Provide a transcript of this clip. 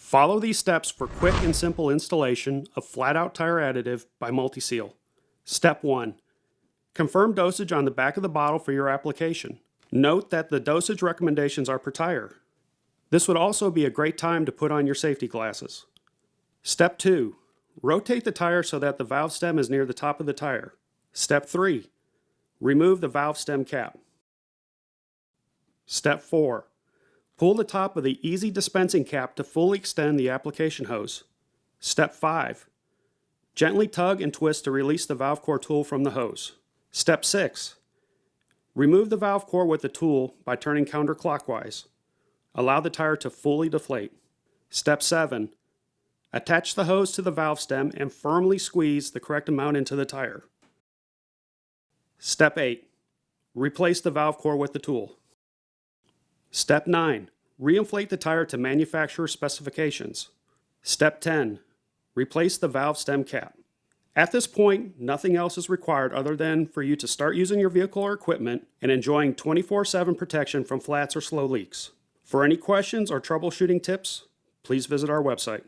Follow these steps for quick and simple installation of FlatOut Tire Additive by Multiseal. Step 1. Confirm dosage on the back of the bottle for your application. Note that the dosage recommendations are per tire. This would also be a great time to put on your safety glasses. Step 2. Rotate the tire so that the valve stem is near the top of the tire. Step 3. Remove the valve stem cap. Step 4. Pull the top of the easy dispensing cap to fully extend the application hose. Step 5. Gently tug and twist to release the valve core tool from the hose. Step 6. Remove the valve core with the tool by turning counterclockwise. Allow the tire to fully deflate. Step 7. Attach the hose to the valve stem and firmly squeeze the correct amount into the tire. Step 8. Replace the valve core with the tool. Step 9. Reinflate the tire to manufacturer specifications. Step 10. Replace the valve stem cap. At this point, nothing else is required other than for you to start using your vehicle or equipment and enjoying 24/7 protection from flats or slow leaks. For any questions or troubleshooting tips, please visit our website.